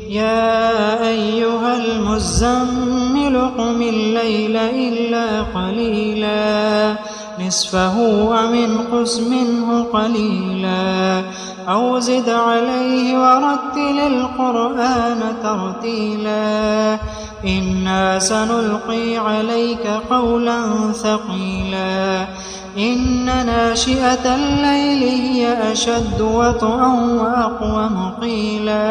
या अय्युहल मुज़्ज़म्मिल क़ुमिल लैला इल्ला क़लीला निस्फ़हु व मिनक़ुस मिन्हु क़लीला औ ज़िद अलैहि वरत्तिलिल क़ुरआन तरतीला इन्ना सनुल्क़ी अलैका क़ौलन सक़ीला इन्न नाशिअतल लैलि हिय अशद्दु वत्अन व अक़वमु क़ीला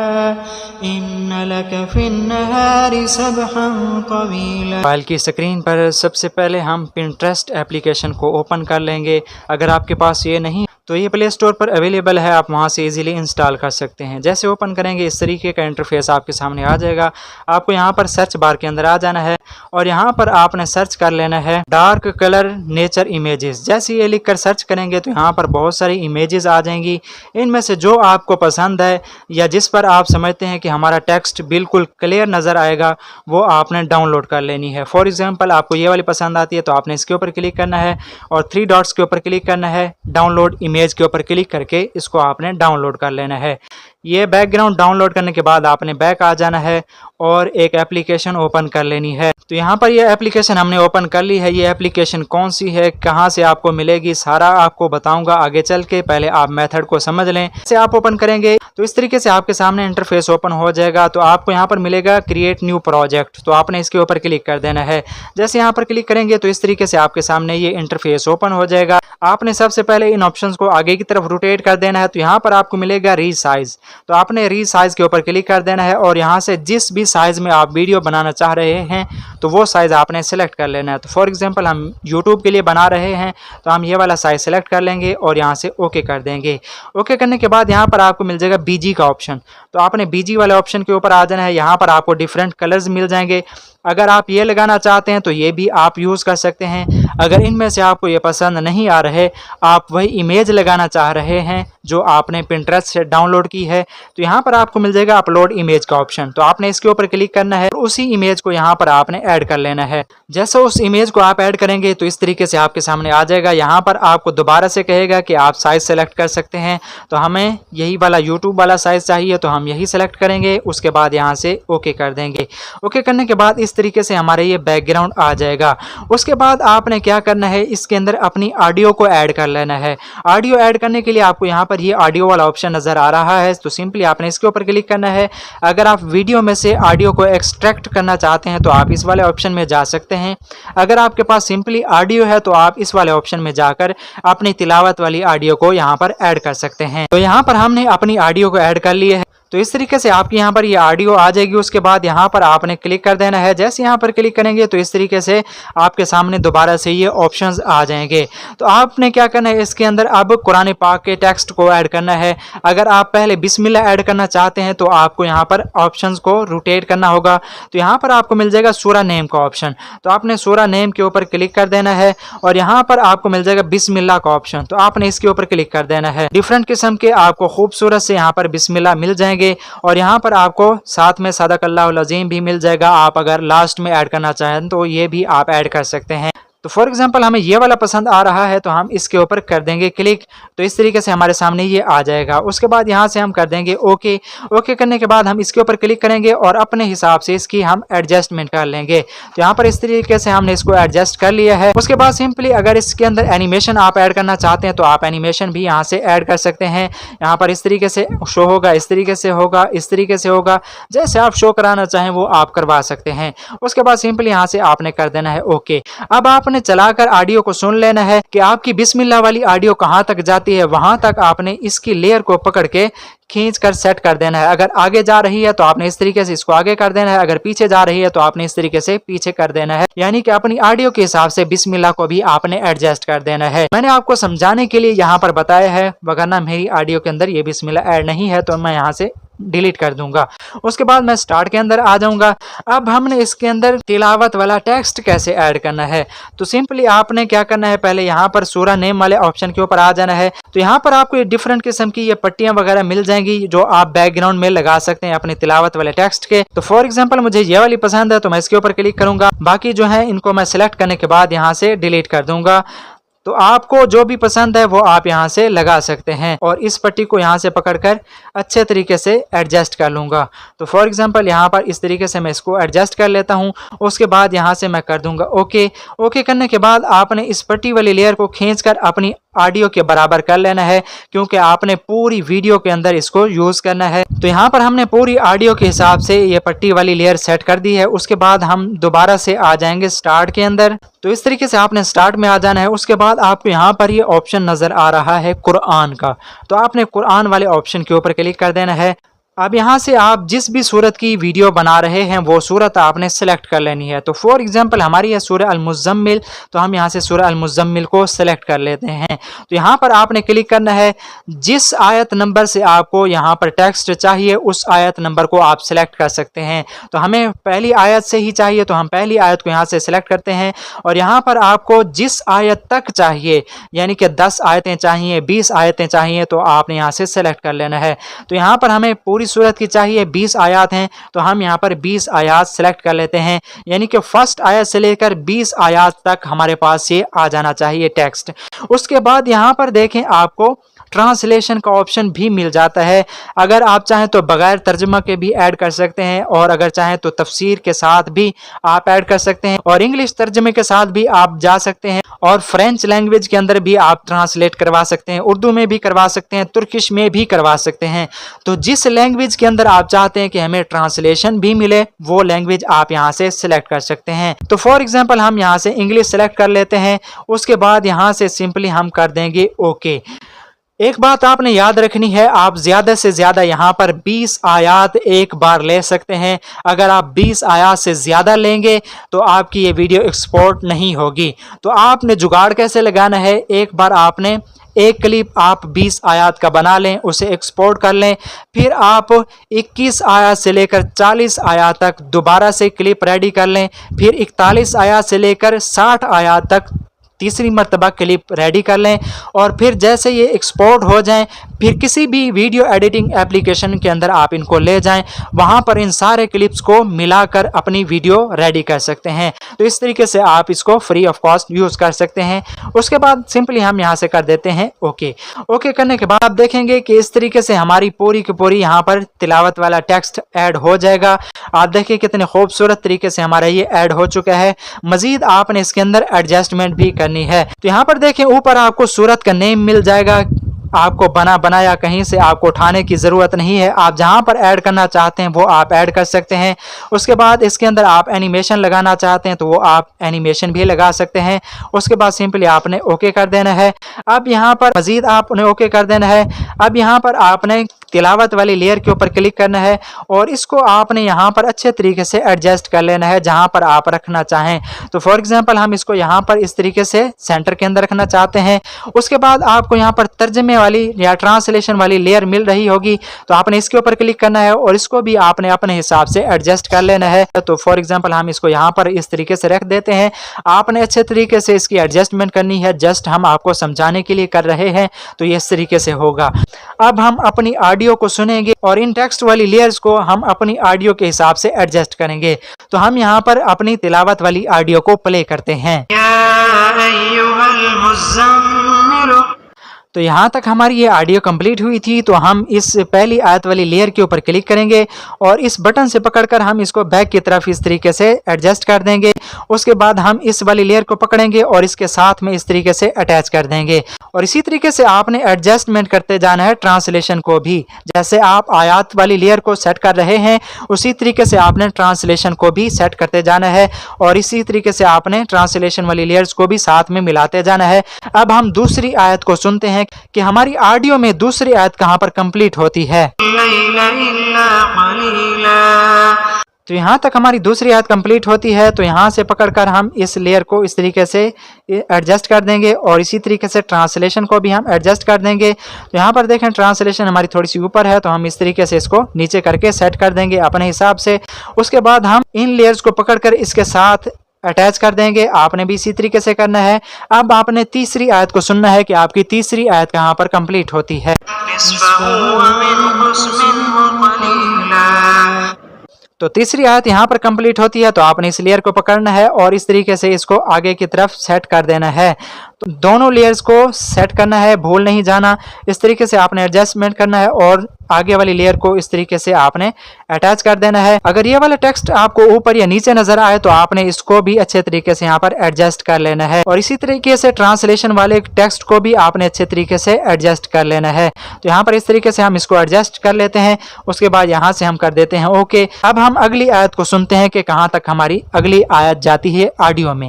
इन्न लक फ़िन्नहारि सबहन तवीला। मोबाइल की स्क्रीन पर सबसे पहले हम पिंटरेस्ट एप्लीकेशन को ओपन कर लेंगे। अगर आपके पास ये नहीं तो ये प्ले स्टोर पर अवेलेबल है, आप वहाँ से इजीली इंस्टॉल कर सकते हैं। जैसे ओपन करेंगे इस तरीके का इंटरफेस आपके सामने आ जाएगा। आपको यहाँ पर सर्च बार के अंदर आ जाना है और यहाँ पर आपने सर्च कर लेना है डार्क कलर नेचर इमेजेस। जैसे ये लिख कर सर्च करेंगे तो यहाँ पर बहुत सारी इमेजेस आ जाएंगी। इनमें से जो आपको पसंद है या जिस पर आप समझते हैं कि हमारा टेक्स्ट बिल्कुल क्लियर नज़र आएगा वो आपने डाउनलोड कर लेनी है। फॉर एग्जाम्पल आपको ये वाली पसंद आती है तो आपने इसके ऊपर क्लिक करना है और 3 डॉट्स के ऊपर क्लिक करना है, डाउनलोड इमेज के ऊपर क्लिक करके इसको आपने डाउनलोड कर लेना है। ये बैकग्राउंड डाउनलोड करने के बाद आपने बैक आ जाना है और एक एप्लीकेशन ओपन कर लेनी है। तो यहाँ पर ये एप्लीकेशन हमने ओपन कर ली है। ये एप्लीकेशन कौन सी है, कहाँ से आपको मिलेगी, सारा आपको बताऊंगा आगे चल के। पहले आप मेथड को समझ लें। इसे आप ओपन करेंगे तो इस तरीके से आपके सामने इंटरफेस ओपन हो जाएगा। तो आपको यहाँ पर मिलेगा क्रिएट न्यू प्रोजेक्ट, तो आपने इसके ऊपर क्लिक कर देना है। जैसे यहाँ पर क्लिक करेंगे तो इस तरीके से आपके सामने ये इंटरफेस ओपन हो जाएगा। आपने सबसे पहले इन ऑप्शंस को आगे की तरफ रोटेट कर देना है। तो यहाँ पर आपको मिलेगा रीसाइज, तो आपने रीसाइज के ऊपर क्लिक कर देना है और यहाँ से जिस भी साइज में आप वीडियो बनाना चाह रहे हैं तो वो साइज आपने सेलेक्ट कर लेना है। तो फॉर एग्जांपल हम यूट्यूब के लिए बना रहे हैं तो हम ये वाला साइज सेलेक्ट कर लेंगे और यहाँ से ओके कर देंगे। ओके करने के बाद यहाँ पर आपको मिल जाएगा बीजी का ऑप्शन, तो आपने बीजी वाले ऑप्शन के ऊपर आ जाना है। यहाँ पर आपको डिफरेंट कलर्स मिल जाएंगे। अगर आप ये लगाना चाहते हैं तो ये भी आप यूज़ कर सकते हैं। अगर इनमें से आपको ये पसंद नहीं आ रहे, आप वही इमेज लगाना चाह रहे हैं जो आपने पिंटरेस्ट से डाउनलोड की है, तो यहाँ पर आपको मिल जाएगा अपलोड इमेज का ऑप्शन। तो आपने इसके ऊपर क्लिक करना है और उसी इमेज को यहाँ पर आपने ऐड कर लेना है। जैसे उस इमेज को आप ऐड करेंगे तो इस तरीके से आपके सामने आ जाएगा। यहाँ पर आपको दोबारा से कहेगा कि आप साइज सेलेक्ट कर सकते हैं। तो हमें यही वाला यूट्यूब वाला साइज चाहिए तो हम यही सेलेक्ट करेंगे। उसके बाद यहाँ से ओके कर देंगे। ओके करने के बाद इस तरीके से हमारे ये बैकग्राउंड आ जाएगा। उसके बाद आपने क्या करना है, इसके अंदर अपनी ऑडियो को ऐड कर लेना है। ऑडियो ऐड करने के लिए आपको यहाँ पर ये ऑडियो वाला ऑप्शन नजर आ रहा है, तो सिंपली आपने इसके ऊपर क्लिक करना है। अगर आप वीडियो में से ऑडियो को एक्सट्रैक्ट करना चाहते हैं तो आप इस वाले ऑप्शन में जा सकते हैं। अगर आपके पास सिंपली ऑडियो है तो आप इस वाले ऑप्शन में जाकर अपनी तिलावत वाली ऑडियो को यहाँ पर ऐड कर सकते हैं। तो यहाँ पर हमने अपनी ऑडियो को ऐड कर लिया है। तो इस तरीके से आपकी यहाँ पर ये ऑडियो आ जाएगी। उसके बाद यहाँ पर आपने क्लिक कर देना है। जैसे यहाँ पर क्लिक करेंगे तो इस तरीके से आपके सामने दोबारा से ये ऑप्शंस आ जाएंगे। तो आपने क्या करना है, इसके अंदर अब कुरान पाक के टेक्स्ट को ऐड करना है। अगर आप पहले बिस्मिल्लाह ऐड करना चाहते हैं तो आपको यहाँ पर ऑप्शंस को रोटेट करना होगा। तो यहाँ पर आपको मिल जाएगा सूरा नेम का ऑप्शन, तो आपने सूरा नेम के ऊपर क्लिक कर देना है और यहाँ पर आपको मिल जाएगा बिस्मिल्लाह का ऑप्शन, तो आपने इसके ऊपर क्लिक कर देना है। डिफरेंट किस्म के आपको खूबसूरत से यहाँ पर बिस्मिल्लाह मिल जाएंगे और यहाँ पर आपको साथ में सदक़ल्लाहुल अज़ीम भी मिल जाएगा। आप अगर लास्ट में ऐड करना चाहें तो ये भी आप ऐड कर सकते हैं। तो फॉर एग्जांपल हमें ये वाला पसंद आ रहा है तो हम इसके ऊपर कर देंगे क्लिक, तो इस तरीके से हमारे सामने ये आ जाएगा। उसके बाद यहाँ से हम कर देंगे ओके। ओके करने के बाद हम इसके ऊपर क्लिक करेंगे और अपने हिसाब से इसकी हम एडजस्टमेंट कर लेंगे। तो यहाँ पर इस तरीके से हमने इसको एडजस्ट कर लिया है। उसके बाद सिंपली अगर इसके अंदर एनिमेशन आप ऐड करना चाहते हैं तो आप एनिमेशन भी यहाँ से ऐड कर सकते हैं। यहाँ पर इस तरीके से शो होगा, इस तरीके से होगा, इस तरीके से होगा, जैसे आप शो कराना चाहें वो आप करवा सकते हैं। उसके बाद सिंपली यहाँ से आपने कर देना है ओके। अब आपने चलाकर ऑडियो को सुन लेना है कि आपकी बिस्मिल्लाह वाली ऑडियो कहां तक जाती है, वहां तक आपने इसकी लेयर को पकड़ के खींच कर सेट कर देना है। अगर आगे जा रही है तो आपने इस तरीके से इसको आगे कर देना है, अगर पीछे जा रही है तो आपने इस तरीके से पीछे कर देना है। यानी कि अपनी ऑडियो के हिसाब से बिस्मिल्लाह को भी आपने एडजस्ट कर देना है। मैंने आपको समझाने के लिए यहाँ पर बताया है, वरना मेरी ऑडियो के अंदर ये बिस्मिल्लाह ऐड नहीं है तो मैं यहाँ से डिलीट कर दूंगा। उसके बाद मैं स्टार्ट के अंदर आ जाऊंगा। अब हमने इसके अंदर तिलावत वाला टेक्स्ट कैसे ऐड करना है, तो सिंपली आपने क्या करना है, पहले यहाँ पर सूरा नेम वाले ऑप्शन के ऊपर आ जाना है। तो यहाँ पर आपको ये डिफरेंट किस्म की ये पट्टियां वगैरह मिल जाएंगी जो आप बैकग्राउंड में लगा सकते हैं अपने तिलावत वाले टेक्स्ट के। तो फॉर एग्जाम्पल मुझे ये वाली पसंद है तो मैं इसके ऊपर क्लिक करूंगा। बाकी जो है इनको मैं सिलेक्ट करने के बाद यहाँ से डिलीट कर दूंगा। तो आपको जो भी पसंद है वो आप यहाँ से लगा सकते हैं। और इस पट्टी को यहाँ से पकड़कर अच्छे तरीके से एडजस्ट कर लूँगा। तो फॉर एग्जांपल यहाँ पर इस तरीके से मैं इसको एडजस्ट कर लेता हूँ। उसके बाद यहाँ से मैं कर दूंगा ओके। ओके करने के बाद आपने इस पट्टी वाली लेयर को खींचकर अपनी ऑडियो के बराबर कर लेना है, क्योंकि आपने पूरी वीडियो के अंदर इसको यूज करना है। तो यहाँ पर हमने पूरी ऑडियो के हिसाब से ये पट्टी वाली लेयर सेट कर दी है। उसके बाद हम दोबारा से आ जाएंगे स्टार्ट के अंदर। तो इस तरीके से आपने स्टार्ट में आ जाना है। उसके बाद आपको यहाँ पर ये ऑप्शन नजर आ रहा है कुरान का, तो आपने कुरान वाले ऑप्शन के ऊपर क्लिक कर देना है। अब यहाँ से आप जिस भी सूरत की वीडियो बना रहे हैं वो सूरत आपने सेलेक्ट कर लेनी है। तो फॉर एग्जांपल हमारी है सूरह अल-मुज़्ज़म्मिल, तो हम यहाँ से सूरह अल-मुज़्ज़म्मिल को सेलेक्ट कर लेते हैं। तो यहाँ पर आपने क्लिक करना है। जिस आयत नंबर से आपको यहाँ पर टेक्स्ट चाहिए उस आयत नंबर को आप सेलेक्ट कर सकते हैं। तो हमें पहली आयत से ही चाहिए, तो हम पहली आयत को यहाँ से सेलेक्ट करते हैं। और यहाँ पर आपको जिस आयत तक चाहिए, यानी कि 10 आयतें चाहिए, 20 आयतें चाहिए, तो आपने यहाँ से सेलेक्ट कर लेना है। तो यहाँ पर हमें पूरी सूरत की चाहिए 20 आयत हैं, तो हम यहाँ पर 20 आयत सेलेक्ट कर लेते हैं। यानी कि फर्स्ट आयत से लेकर 20 आयत तक हमारे पास ये आ जाना चाहिए टेक्स्ट। उसके बाद यहाँ पर देखें आपको ट्रांसलेशन का ऑप्शन भी मिल जाता है। अगर आप चाहें तो बगैर तर्जुमा के भी ऐड कर सकते हैं, और अगर चाहें तो तफसीर के साथ भी आप ऐड कर सकते हैं, और इंग्लिश तर्जुमे के साथ भी आप जा सकते हैं, और फ्रेंच लैंग्वेज के अंदर भी आप ट्रांसलेट करवा सकते हैं, उर्दू में भी करवा सकते हैं, तुर्किश में भी करवा सकते हैं। तो जिस लैंग्वेज के अंदर आप चाहते हैं कि हमें ट्रांसलेशन भी मिले, वो लैंग्वेज आप यहाँ से सिलेक्ट कर सकते हैं। तो फॉर एग्जाम्पल हम यहाँ से इंग्लिश सेलेक्ट कर लेते हैं। उसके बाद यहाँ से सिंपली हम कर देंगे ओके। एक बात आपने याद रखनी है, आप ज़्यादा से ज़्यादा यहाँ पर 20 आयत एक बार ले सकते हैं। अगर आप 20 आयत से ज़्यादा लेंगे तो आपकी ये वीडियो एक्सपोर्ट नहीं होगी। तो आपने जुगाड़ कैसे लगाना है, एक बार आपने एक क्लिप आप 20 आयत का बना लें, उसे एक्सपोर्ट कर लें, फिर आप 21 आयत से लेकर 40 आयत तक दोबारा से क्लिप रेडी कर लें, फिर 41 आयत से लेकर 60 आयत तक तीसरी मर्तबा क्लिप रेडी कर लें, और फिर जैसे ये एक्सपोर्ट हो जाएं फिर किसी भी वीडियो एडिटिंग एप्लीकेशन के अंदर आप इनको ले जाएं, वहां पर इन सारे क्लिप्स को मिलाकर अपनी वीडियो रेडी कर सकते हैं। तो इस तरीके से आप इसको फ्री ऑफ कॉस्ट यूज़ कर सकते हैं। उसके बाद सिंपली हम यहाँ से कर देते हैं ओके। ओके करने के बाद आप देखेंगे कि इस तरीके से हमारी पूरी की पूरी यहाँ पर तिलावत वाला टेक्स्ट ऐड हो जाएगा। आप देखिए कितने खूबसूरत तरीके से हमारा ये ऐड हो चुका है। मजीद आपने इसके अंदर एडजस्टमेंट भी करनी है। तो यहाँ पर देखें ऊपर आपको सूरत का नेम मिल जाएगा। आपको बनाया कहीं से आपको उठाने की ज़रूरत नहीं है। आप जहां पर ऐड करना चाहते हैं वो आप ऐड कर सकते हैं। उसके बाद इसके अंदर आप एनिमेशन लगाना चाहते हैं तो वो आप एनिमेशन भी लगा सकते हैं। उसके बाद सिंपली आपने ओके कर देना है। अब यहाँ पर मजीद आपने ओके कर देना है। अब यहाँ पर आपने तिलावत वाली लेयर के ऊपर क्लिक करना है और इसको आपने यहाँ पर अच्छे तरीके से एडजस्ट कर लेना है जहाँ पर आप रखना चाहें। तो फॉर एग्जांपल हम इसको यहाँ पर इस तरीके से सेंटर के अंदर रखना चाहते हैं। उसके बाद आपको यहाँ पर तर्जमे वाली या ट्रांसलेशन वाली लेयर मिल रही होगी, तो आपने इसके ऊपर क्लिक करना है और इसको भी आपने अपने हिसाब से एडजस्ट कर लेना है। तो फॉर एग्जांपल हम इसको यहाँ पर इस तरीके से रख देते हैं। आपने अच्छे तरीके से इसकी एडजस्टमेंट करनी है, जस्ट हम आपको समझाने के लिए कर रहे हैं, तो ये इस तरीके से होगा। अब हम अपनी ऑडियो को सुनेंगे और इन टेक्स्ट वाली लेयर्स को हम अपनी ऑडियो के हिसाब से एडजस्ट करेंगे। तो हम यहाँ पर अपनी तिलावत वाली ऑडियो को प्ले करते हैं। तो यहाँ तक हमारी ये ऑडियो कंप्लीट हुई थी। तो हम इस पहली आयत वाली लेयर के ऊपर क्लिक करेंगे और इस बटन से पकड़कर हम इसको बैक की तरफ इस तरीके से एडजस्ट कर देंगे। उसके बाद हम इस वाली लेयर को पकड़ेंगे और इसके साथ में इस तरीके से अटैच कर देंगे। और इसी तरीके से आपने एडजस्टमेंट करते जाना है ट्रांसलेशन को भी। जैसे आप आयत वाली लेयर को सेट कर रहे हैं उसी तरीके से आपने ट्रांसलेशन को भी सेट करते जाना है और इसी तरीके से आपने ट्रांसलेशन वाली लेयर्स को भी साथ में मिलाते जाना है। अब हम दूसरी आयत को सुनते हैं कि हमारी ऑडियो में दूसरी आयत कहां पर कंप्लीट होती है। तो यहाँ तक हमारी दूसरी आयत कंप्लीट होती है। तो यहाँ से पकड़कर हम इस लेयर को इस तरीके से एडजस्ट कर देंगे और इसी तरीके से ट्रांसलेशन को भी हम एडजस्ट कर देंगे। तो यहाँ पर देखें ट्रांसलेशन हमारी थोड़ी सी ऊपर है, तो हम इस तरीके से इसको नीचे करके सेट कर देंगे अपने हिसाब से। उसके बाद हम इन लेयर्स को पकड़कर इसके साथ अटैच कर देंगे। आपने भी इसी तरीके से करना है। अब आपने तीसरी आयत को सुनना है कि आपकी तीसरी आयत कहाँ पर कंप्लीट होती है। तो तीसरी आयत यहाँ पर कंप्लीट होती है। तो आपने इस लेयर को पकड़ना है और इस तरीके से इसको आगे की तरफ सेट कर देना है। तो दोनों लेयर्स को सेट करना है, भूल नहीं जाना। इस तरीके से आपने एडजस्टमेंट करना है और आगे वाली लेयर को इस तरीके से आपने अटैच कर देना है। अगर ये वाला टेक्स्ट आपको ऊपर या नीचे नजर आए तो आपने इसको भी अच्छे तरीके से यहाँ पर एडजस्ट कर लेना है, और इसी तरीके से ट्रांसलेशन वाले टेक्स्ट को भी आपने अच्छे तरीके से एडजस्ट कर लेना है। तो यहाँ पर इस तरीके से हम इसको एडजस्ट कर लेते हैं। उसके बाद यहाँ से हम कर देते हैं ओके। अब हम अगली आयत को सुनते हैं कि कहाँ तक हमारी अगली आयत जाती है ऑडियो में।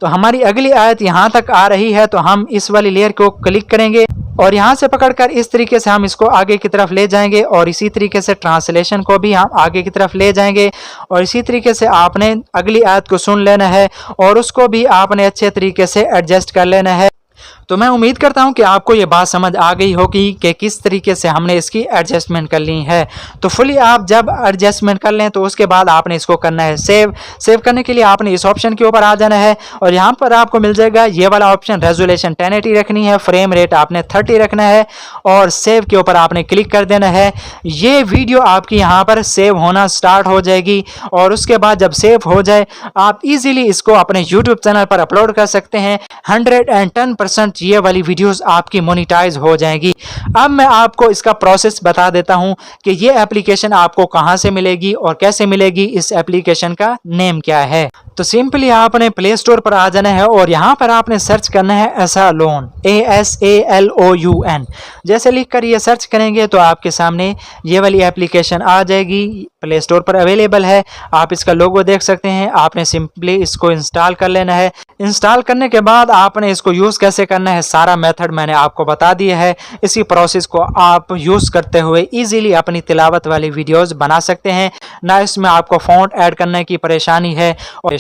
तो हमारी अगली आयत यहाँ तक आ रही है, तो हम इस वाली लेयर को क्लिक करेंगे और यहाँ से पकड़कर इस तरीके से हम इसको आगे की तरफ ले जाएंगे, और इसी तरीके से ट्रांसलेशन को भी हम आगे की तरफ ले जाएंगे। और इसी तरीके से आपने अगली आयत को सुन लेना है और उसको भी आपने अच्छे तरीके से एडजस्ट कर लेना है। तो मैं उम्मीद करता हूं कि आपको ये बात समझ आ गई होगी कि किस तरीके से हमने इसकी एडजस्टमेंट कर ली है। तो फुली आप जब एडजस्टमेंट कर लें तो उसके बाद आपने इसको करना है सेव। सेव करने के लिए आपने इस ऑप्शन के ऊपर आ जाना है और यहाँ पर आपको मिल जाएगा ये वाला ऑप्शन, रेजोल्यूशन 1080 रखनी है, फ्रेम रेट आपने 30 रखना है और सेव के ऊपर आपने क्लिक कर देना है। ये वीडियो आपकी यहाँ पर सेव होना स्टार्ट हो जाएगी और उसके बाद जब सेव हो जाए आप इजीली इसको अपने यूट्यूब चैनल पर अपलोड कर सकते हैं। 110% ये वाली वीडियोस आपकी मोनेटाइज हो जाएगी। अब मैं आपको इसका प्रोसेस बता देता हूं कि ये एप्लीकेशन आपको कहां से मिलेगी और कैसे मिलेगी, इस एप्लीकेशन का नेम क्या है। तो सिंपली आपने प्ले स्टोर पर आ जाना है और यहाँ पर आपने सर्च करना है एसालोन, ASALOUN। जैसे लिख कर ये सर्च करेंगे तो आपके सामने ये वाली एप्लीकेशन आ जाएगी, प्ले स्टोर पर अवेलेबल है। आप इसका लोगो देख सकते हैं। आपने सिंपली इसको इंस्टॉल कर लेना है। इंस्टॉल करने के बाद आपने इसको यूज़ कैसे करना है, सारा मेथड मैंने आपको बता दिया है। इसी प्रोसेस को आप यूज़ करते हुए इजीली अपनी तिलावत वाली वीडियोस बना सकते हैं। ना इसमें आपको फ़ॉन्ट ऐड करने की परेशानी है और